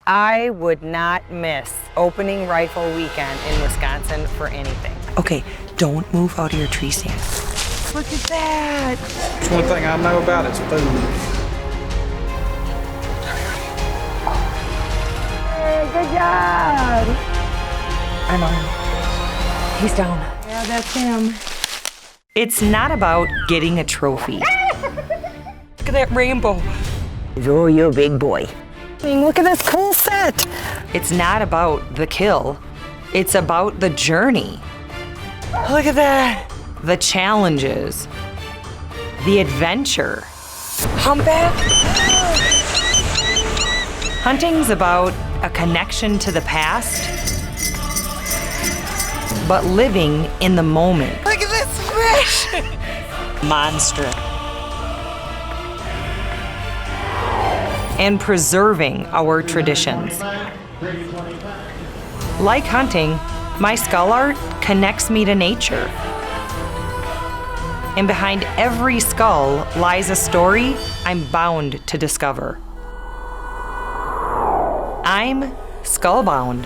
I would not miss opening rifle weekend in Wisconsin for anything. Okay, don't move out of your tree stand. Look at that. That's one thing I know about it's food. Hey, good job. I'm on him. He's down. Yeah, that's him. It's not about getting a trophy. Look at that rainbow. Oh, you're a big boy. Look at this cool set. It's not about the kill. It's about the journey. Look at that. The challenges. The adventure. Humpback. Hunting's about a connection to the past, but living in the moment. Look at this fish. Monster. And preserving our traditions. Like hunting, my skull art connects me to nature. And behind every skull lies a story I'm bound to discover. I'm skullbound.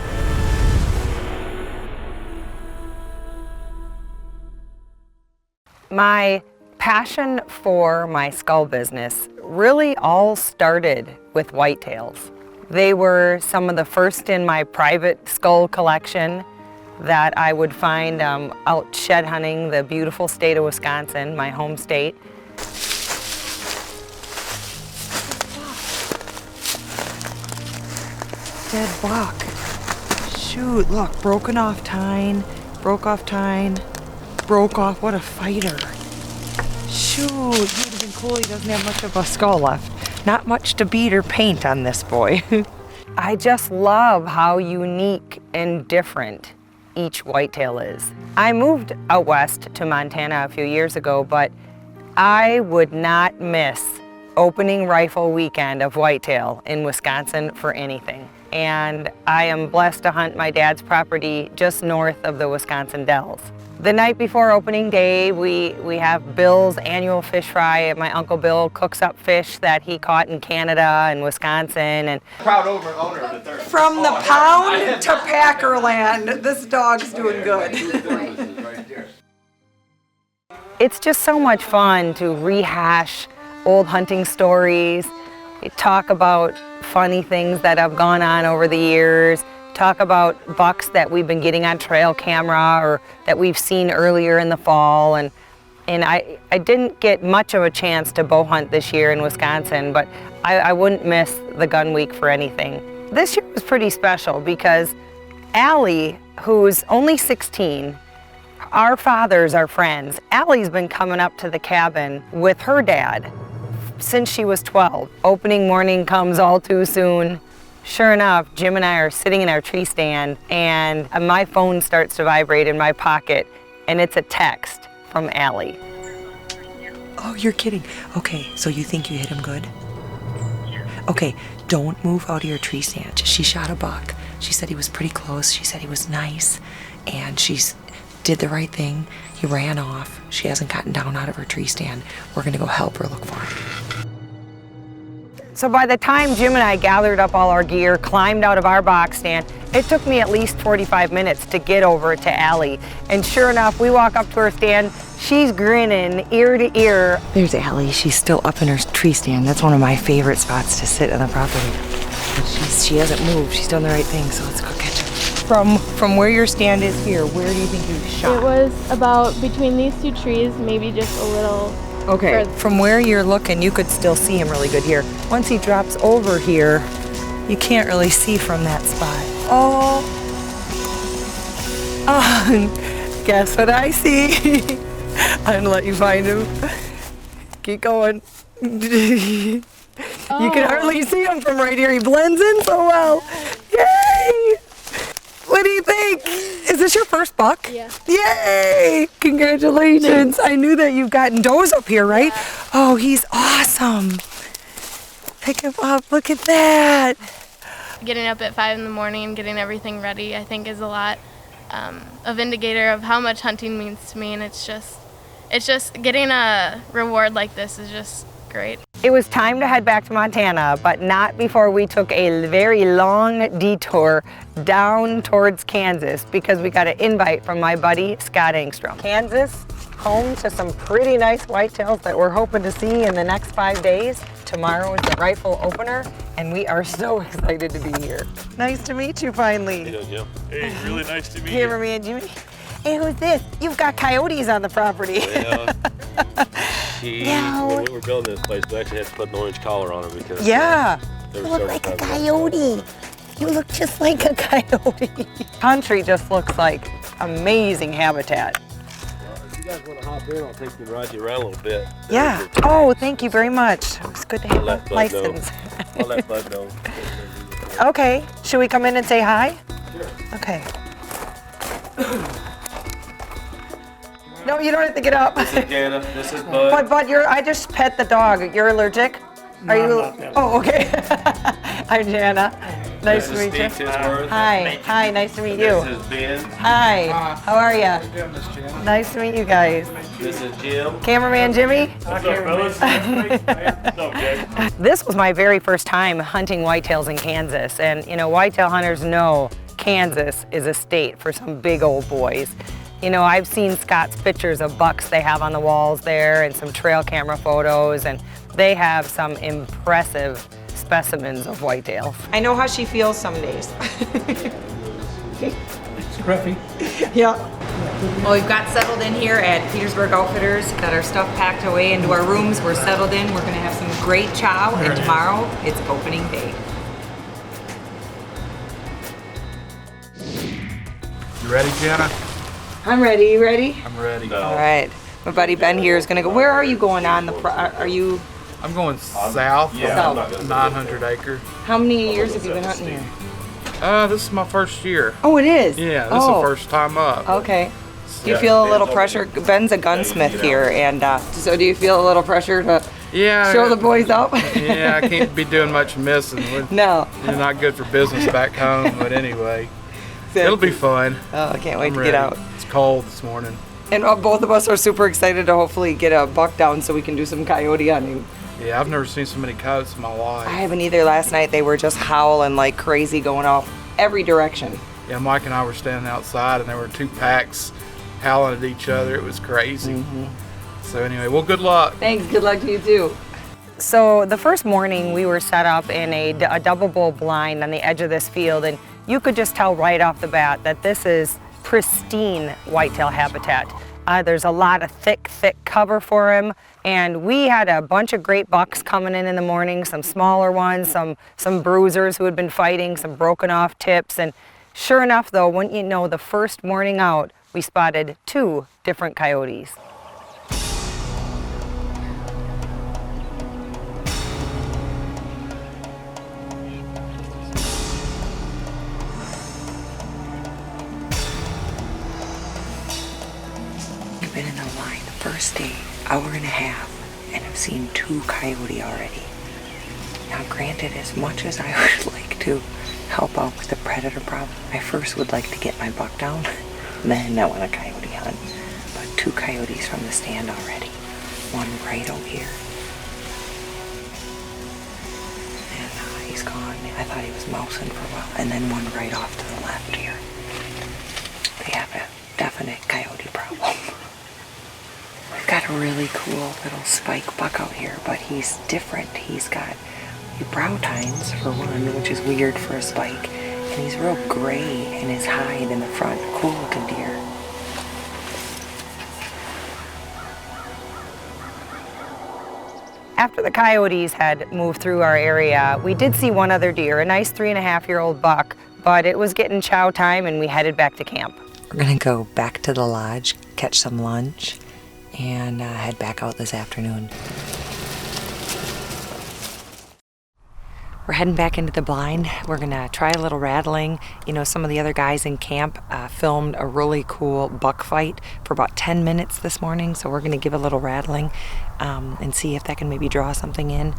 My passion for my skull business really all started with whitetails. They were some of the first in my private skull collection that I would find out shed hunting the beautiful state of Wisconsin, my home state. Dead buck. Shoot, look, broken off tine, broke off tine, broke off, what a fighter. Shoot, he would have been cool, he doesn't have much of a skull left. Not much to beat or paint on this boy. I just love how unique and different each whitetail is. I moved out west to Montana a few years ago, but I would not miss opening rifle weekend of whitetail in Wisconsin for anything. And I am blessed to hunt my dad's property just north of the Wisconsin Dells. The night before opening day, we have Bill's annual fish fry. My Uncle Bill cooks up fish that he caught in Canada and Wisconsin. And proud owner of the third. From the pound to Packerland, this dog's doing good. It's just so much fun to rehash old hunting stories, talk about funny things that have gone on over the years, talk about bucks that we've been getting on trail camera or that we've seen earlier in the fall. And I didn't get much of a chance to bow hunt this year in Wisconsin, but I wouldn't miss the gun week for anything. This year was pretty special because Allie, who's only 16, our fathers are friends. Allie's been coming up to the cabin with her dad since she was 12. Opening morning comes all too soon. Sure enough, Jim and I are sitting in our tree stand and my phone starts to vibrate in my pocket and it's a text from Allie. Oh, you're kidding. Okay, so you think you hit him good? Okay, don't move out of your tree stand. She shot a buck. She said he was pretty close. She said he was nice and she's did the right thing. He ran off. She hasn't gotten down out of her tree stand. We're gonna go help her look for him. So by the time Jim and I gathered up all our gear, climbed out of our box stand, it took me at least 45 minutes to get over to Allie. And sure enough, we walk up to her stand, she's grinning ear to ear. There's Allie. She's still up in her tree stand. That's one of my favorite spots to sit on the property. But she hasn't moved. She's done the right thing, so let's go catch her. From where your stand is here, where do you think you shot? It was about between these two trees, maybe just a little. Okay, from where you're looking, you could still see him really good here. Once he drops over here, you can't really see from that spot. Oh, guess what I see? I'm gonna let you find him. Keep going. You can hardly see him from right here. He blends in so well. Yay! What do you think? Is this your first buck? Yeah. Yay! Congratulations. I knew that you've gotten does up here, right? Yeah. Oh, he's awesome. Pick him up. Look at that. Getting up at 5 in the morning and getting everything ready, I think, is a lot of indicator of how much hunting means to me. And it's just getting a reward like this is just great. It was time to head back to Montana, but not before we took a very long detour down towards Kansas because we got an invite from my buddy Scott Engstrom. Kansas, home to some pretty nice whitetails that we're hoping to see in the next 5 days. Tomorrow is the rifle opener, and we are so excited to be here. Nice to meet you finally. Hey, Jim. Hey, really nice to meet you. Cameraman Jimmy. Hey, who's this? You've got coyotes on the property. Yeah. No. When we were building this place, we actually had to put an orange collar on her because Yeah. there You were look several like a times coyote. You look just like a coyote. Country just looks like amazing habitat. If you guys want to hop in, I'll take you and ride you around a little bit. Yeah. Oh, thank you very much. It's good to have I'll a let Bud license. I'll let Bud know. Okay. Should we come in and say hi? Sure. Okay. No, you don't have to get up. This is Jana. This is Bud. But I just pet the dog. You're allergic? No, Are you? I'm not that Oh, okay. Hi, Jana. Nice This to is meet you. Steve Tisworth. Hi. Hi. Nice to meet you. This is Ben. Hi. How are you? How you doing, Miss Jana? Nice to meet you guys. This is Jim. Cameraman Jimmy. What's up, fellas? What's up, Jay? This was my very first time hunting whitetails in Kansas, and you know, whitetail hunters know Kansas is a state for some big old boys. You know, I've seen Scott's pictures of bucks they have on the walls there and some trail camera photos, and they have some impressive specimens of whitetails. I know how she feels some days. Scruffy. Yeah. Well, we've got settled in here at Petersburg Outfitters, got our stuff packed away into our rooms, we're settled in, we're gonna have some great chow, and tomorrow it's opening day. You ready, Jana? I'm ready, you ready? I'm ready. All right, my buddy Ben here is gonna go, where are you going on the, are you, I'm going south. South. 900 acre. how many years have you been hunting here? This is my first year. Oh, it is? Yeah, this is the first time up. Okay. Do you feel a little pressure? Ben's a gunsmith here, and so do you feel a little pressure to Yeah. show the boys up? Yeah, I can't be doing much missing. No. You're not good for business back home, but anyway, it'll be fun. Oh, I can't wait I'm to ready. get out. It's cold this morning. And both of us are super excited to hopefully get a buck down so we can do some coyote hunting. Yeah, I've never seen so many coyotes in my life. I haven't either. Last night they were just howling like crazy, going off every direction. Yeah, Mike and I were standing outside, and there were two packs howling at each other. It was crazy. So anyway, well, good luck. Thanks. Good luck to you too. So the first morning we were set up in a double bull blind on the edge of this field, and you could just tell right off the bat that this is pristine whitetail habitat. There's a lot of thick cover for him, and we had a bunch of great bucks coming in the morning, some smaller ones, some bruisers who had been fighting, some broken off tips, and sure enough though, wouldn't you know, the first morning out, we spotted 2 different coyotes. We've been in the line the first day, hour and a half, and I've seen 2 coyote already. Now granted, as much as I would like to help out with the predator problem, I first would like to get my buck down, then I want a coyote hunt. But 2 coyotes from the stand already. One right out here. And he's gone. I thought he was mousing for a while. And then one right off to the left here. They have a definite coyote problem. We've got a really cool little spike buck out here, but he's different. He's got brow tines for one, which is weird for a spike, and he's real gray in his hide in the front. Cool looking deer. After the coyotes had moved through our area, we did see one other deer, a nice 3.5-year-old buck, but it was getting chow time and we headed back to camp. We're gonna go back to the lodge, catch some lunch, and head back out this afternoon. We're heading back into the blind. We're gonna try a little rattling. You know, some of the other guys in camp filmed a really cool buck fight for about 10 minutes this morning, so we're gonna give a little rattling and see if that can maybe draw something in.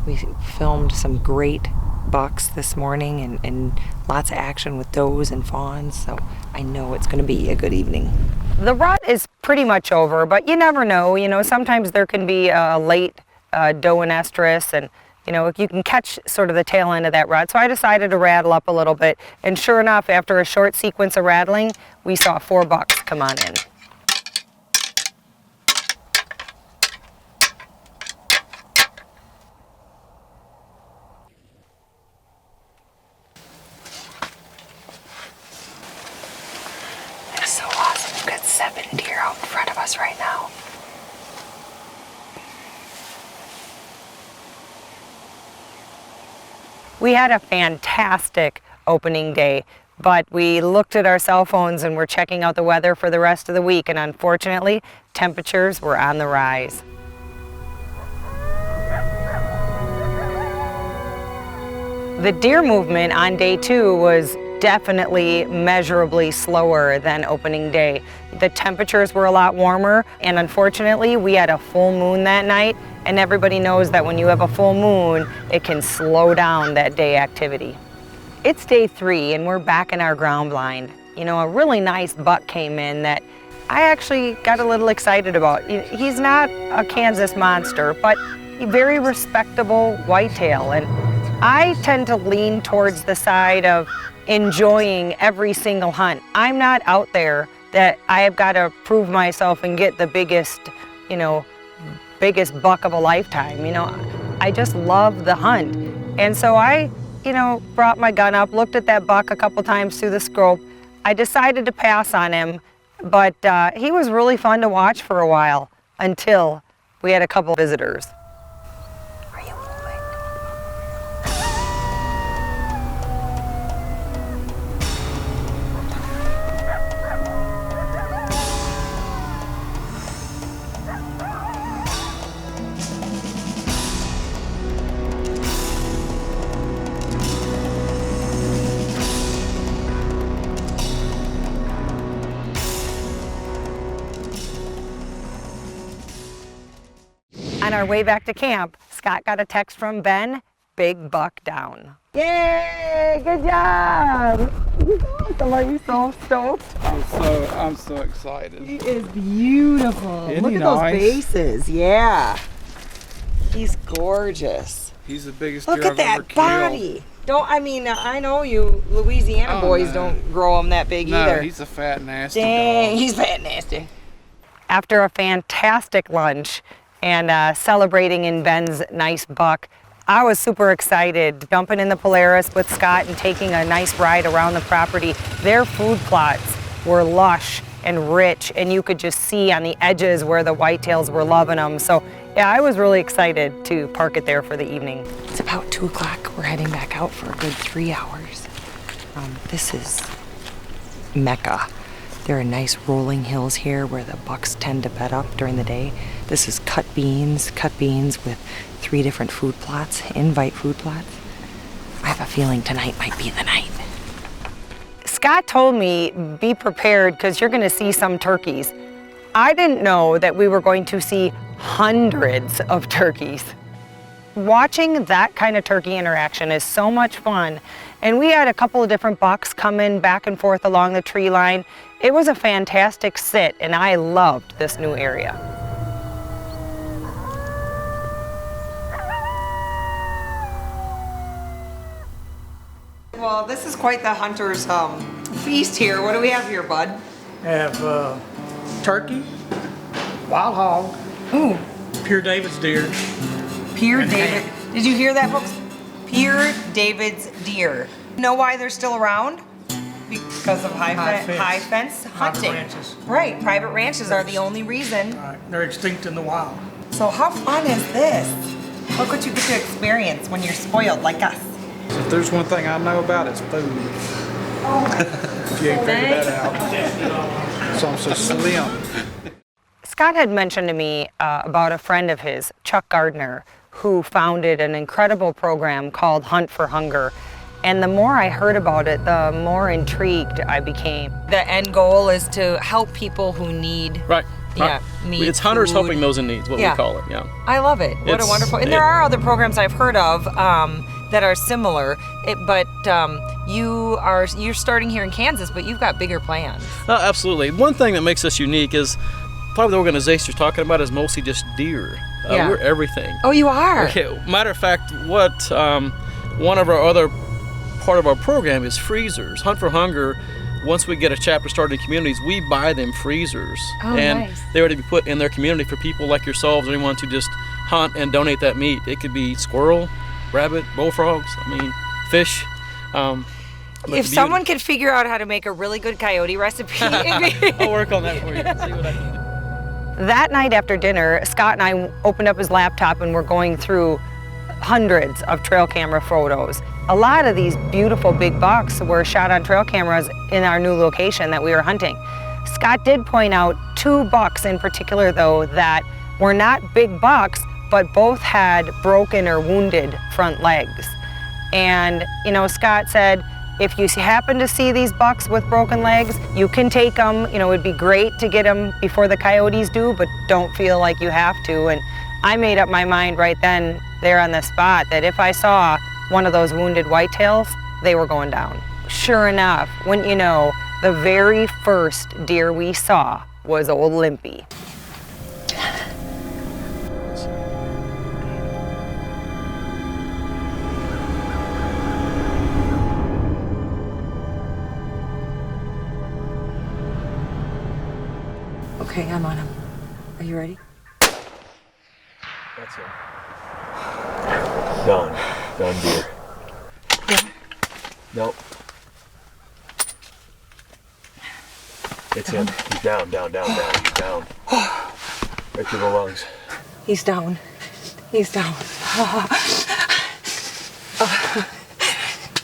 We filmed some great bucks this morning and lots of action with does and fawns, so I know it's gonna be a good evening. The rut is pretty much over, but you never know. You know, sometimes there can be a late doe and estrus, and you can catch sort of the tail end of that rod. So I decided to rattle up a little bit, and sure enough, after a short sequence of rattling, we saw 4 bucks come on in. That's so awesome. We've got 7 deer out in front of us right now. We had a fantastic opening day, but we looked at our cell phones and were checking out the weather for the rest of the week, and unfortunately, temperatures were on the rise. The deer movement on day 2 was definitely measurably slower than opening day. The temperatures were a lot warmer, and unfortunately, we had a full moon that night, and everybody knows that when you have a full moon, it can slow down that day activity. It's day 3, and we're back in our ground blind. A really nice buck came in that I actually got a little excited about. He's not a Kansas monster, but a very respectable whitetail, and I tend to lean towards the side of enjoying every single hunt. I'm not out there that I have got to prove myself and get the biggest buck of a lifetime. I just love the hunt. And so I, brought my gun up, looked at that buck a couple times through the scope. I decided to pass on him, but he was really fun to watch for a while until we had a couple visitors. Are you moving? On our way back to camp, Scott got a text from Ben, big buck down. Yay, good job. He's awesome. Are you so stoked? I'm so excited. He is beautiful. Isn't Look he at those nice? bases. Yeah. He's gorgeous. He's the biggest Look deer at I've ever that killed. body. I know you Louisiana boys no. don't grow them that big No, either. he's a fat, nasty Dang, dog. he's fat and nasty. After a fantastic lunch and celebrating in Ben's nice buck, I was super excited, jumping in the Polaris with Scott and taking a nice ride around the property. Their food plots were lush and rich, and you could just see on the edges where the whitetails were loving them. So yeah, I was really excited to park it there for the evening. It's about 2 o'clock. We're heading back out for a good 3 hours. This is Mecca. There are nice rolling hills here where the bucks tend to bed up during the day. This is cut beans with 3 different food plots, invite food plots. I have a feeling tonight might be the night. Scott told me, be prepared because you're going to see some turkeys. I didn't know that we were going to see hundreds of turkeys. Watching that kind of turkey interaction is so much fun. And we had a couple of different bucks come in back and forth along the tree line. It was a fantastic sit, and I loved this new area. Well, this is quite the hunter's feast here. What do we have here, bud? Have turkey, wild hog, Ooh, pure David's deer. Pure And David. Did you hear that, folks? Pure David's deer. Know why they're still around? Because of high fence hunting. Private ranches. Right, private ranches are the only reason. They're extinct in the wild. So how fun is this? Look what you get to experience when you're spoiled like us. If there's one thing I know about, it's food. If you ain't figured that out. So I'm so slim. Scott had mentioned to me about a friend of his, Chuck Gardner, who founded an incredible program called Hunt for Hunger. And the more I heard about it, the more intrigued I became. The end goal is to help people who need Right. need It's hunters food. helping those in need, is what Yeah. we call it, yeah. I love it. What a It's- wonderful, and there are other programs I've heard of that are similar, but you're starting here in Kansas, but you've got bigger plans. Absolutely. One thing that makes us unique is probably the organization you're talking about is mostly just deer. Yeah. We're everything. Oh, you are? Okay, matter of fact, what one of our other part of our program is freezers. Hunt for Hunger, once we get a chapter started in communities, we buy them freezers. Oh, and nice. they were to be put in their community for people like yourselves, or anyone to just hunt and donate that meat. It could be squirrel, rabbit, bullfrogs, fish. But If someone could figure out how to make a really good coyote recipe, I'll work on that for you. See what I can do. That night after dinner, Scott and I opened up his laptop and we're going through hundreds of trail camera photos. A lot of these beautiful big bucks were shot on trail cameras in our new location that we were hunting. Scott did point out 2 bucks in particular, though, that were not big bucks, but both had broken or wounded front legs. And, Scott said, if you happen to see these bucks with broken legs, you can take them. It'd be great to get them before the coyotes do, but don't feel like you have to. And I made up my mind right then, there on the spot, that if I saw one of those wounded whitetails, they were going down. Sure enough, wouldn't you know, the very first deer we saw was old Limpy. Okay, I'm on him. Are you ready? That's him. Done. Done deer. Yeah. Nope. It's him. He's down. He's down. Right through the lungs. He's down.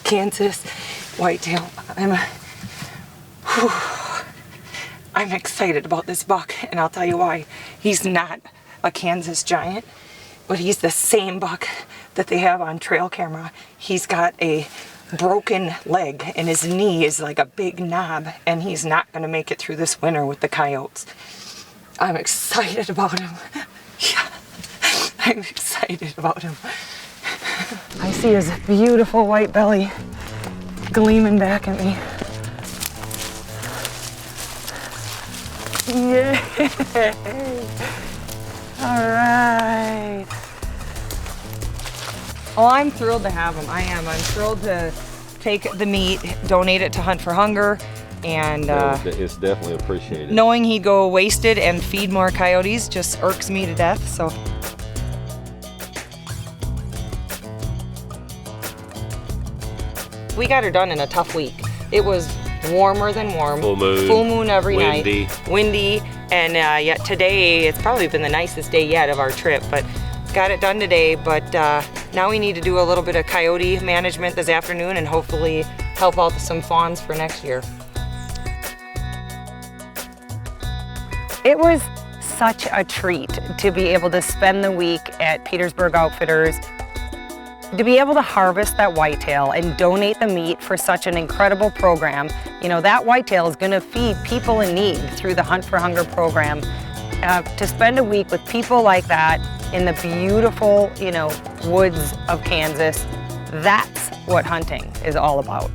Kansas whitetail. I'm excited about this buck, and I'll tell you why. He's not a Kansas giant, but he's the same buck that they have on trail camera. He's got a broken leg, and his knee is like a big knob, and he's not going to make it through this winter with the coyotes. I'm excited about him. Yeah, I'm excited about him. I see his beautiful white belly gleaming back at me. Yay! All right. Oh, I'm thrilled to have him. I am. I'm thrilled to take the meat, donate it to Hunt for Hunger, and It's definitely appreciated. knowing he'd go wasted and feed more coyotes just irks me to death. So. We got her done in a tough week. It was warmer than warm. Full moon every windy. night. Windy. And yet today, it's probably been the nicest day yet of our trip, but got it done today. But now we need to do a little bit of coyote management this afternoon and hopefully help out some fawns for next year. It was such a treat to be able to spend the week at Petersburg Outfitters, to be able to harvest that whitetail and donate the meat for such an incredible program. That whitetail is going to feed people in need through the Hunt for Hunger program. To spend a week with people like that in the beautiful, woods of Kansas, that's what hunting is all about.